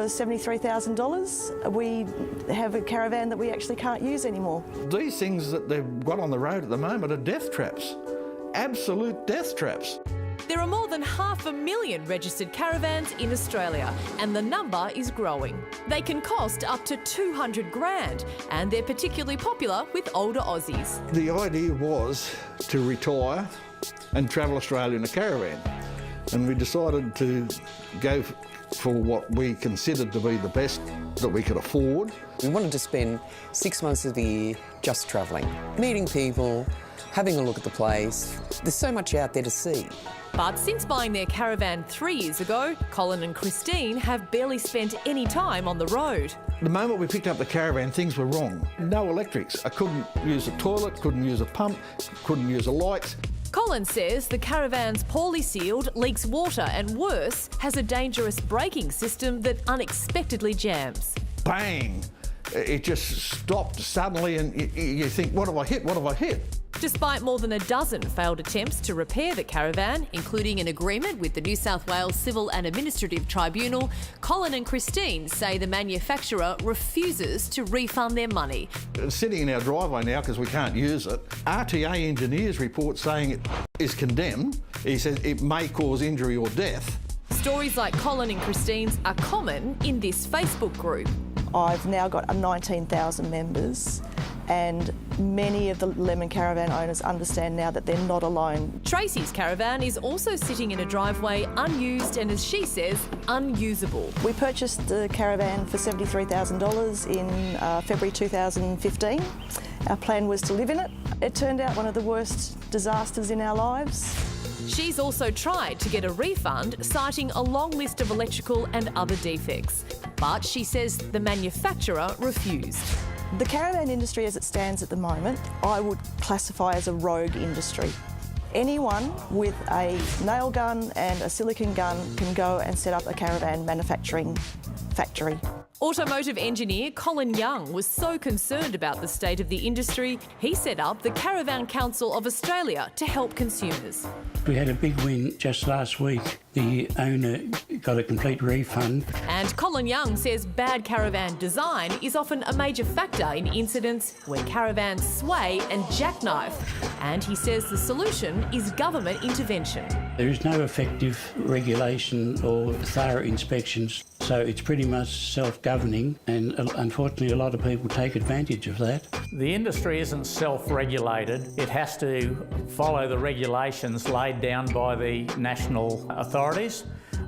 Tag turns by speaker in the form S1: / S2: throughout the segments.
S1: For $73,000, we have a caravan that we actually can't use anymore.
S2: These things that they've got on the road at the moment are death traps. Absolute death traps.
S3: There are more than 500,000 registered caravans in Australia, and the number is growing. They can cost up to 200 grand, and they're particularly popular with older Aussies.
S2: The idea was to retire and travel Australia in a caravan, and we decided to go for what we considered to be the best that we could afford.
S4: We wanted to spend 6 months of the year just travelling, meeting people, having a look at the place. There's so much out there to see.
S3: But since buying their caravan 3 years ago, Colin and Christine have barely spent any time on the road.
S2: The moment we picked up the caravan, things were wrong. No electrics. I couldn't use a toilet, couldn't use a pump, couldn't use a light.
S3: Colin says the caravan's poorly sealed, leaks water and worse, has a dangerous braking system that unexpectedly jams.
S2: Bang! It just stopped suddenly and you think, what have I hit? What have I hit?
S3: Despite more than a dozen failed attempts to repair the caravan, including an agreement with the New South Wales Civil and Administrative Tribunal, Colin and Christine say the manufacturer refuses to refund their money.
S2: It's sitting in our driveway now because we can't use it. RTA engineers report saying it is condemned. He says it may cause injury or death.
S3: Stories like Colin and Christine's are common in this Facebook group.
S1: I've now got 19,000 members, and many of the lemon caravan owners understand now that they're not alone.
S3: Tracy's caravan is also sitting in a driveway unused and, as she says, unusable.
S1: We purchased the caravan for $73,000 in February 2015. Our plan was to live in it. It turned out one of the worst disasters in our lives.
S3: She's also tried to get a refund, citing a long list of electrical and other defects. But she says the manufacturer refused.
S1: The caravan industry as it stands at the moment, I would classify as a rogue industry. Anyone with a nail gun and a silicone gun can go and set up a caravan manufacturing factory.
S3: Automotive engineer Colin Young was so concerned about the state of the industry, he set up the Caravan Council of Australia to help consumers.
S5: We had a big win just last week. The owner got a complete refund.
S3: And Colin Young says bad caravan design is often a major factor in incidents where caravans sway and jackknife. And he says the solution is government intervention.
S5: There is no effective regulation or thorough inspections, so it's pretty much self-governing, and unfortunately a lot of people take advantage of that.
S6: The industry isn't self-regulated. It has to follow the regulations laid down by the national authorities.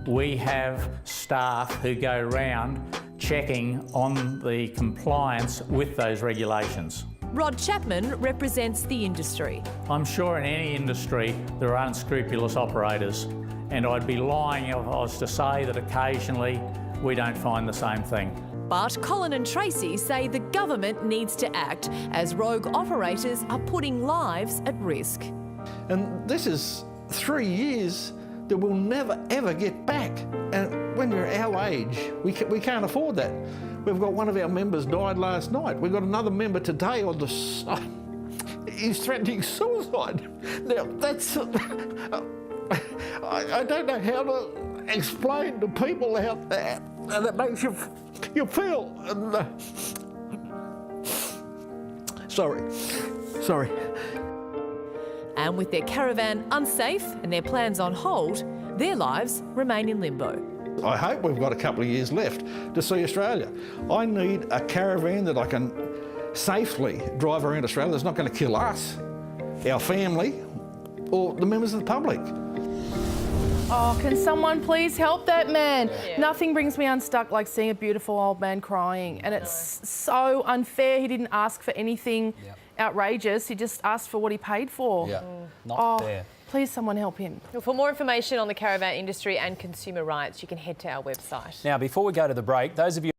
S6: We have staff who go around checking on the compliance with those regulations.
S3: Rod Chapman represents the industry.
S6: I'm sure in any industry there are unscrupulous operators, and I'd be lying if I was to say that occasionally we don't find the same thing.
S3: But Colin and Tracy say the government needs to act, as rogue operators are putting lives at risk.
S2: And this is 3 years that we'll never ever get back. And when you're our age, we can't afford that. We've got one of our members died last night. We've got another member today on the side. He's threatening suicide. Now, that's... I don't know how to explain to people out there, and it makes you feel... Sorry.
S3: And with their caravan unsafe and their plans on hold, their lives remain in limbo.
S2: I hope we've got a couple of years left to see Australia. I need a caravan that I can safely drive around Australia that's not going to kill us, our family, or the members of the public.
S7: Oh, can someone please help that man? Yeah. Nothing brings me unstuck like seeing a beautiful old man crying, and it's so unfair. He didn't ask for anything outrageous. He just asked for what he paid for.
S8: Not fair.
S7: Please, someone help him.
S9: Well, for more information on the caravan industry and consumer rights, you can head to our website.
S8: Now, before we go to the break, those of you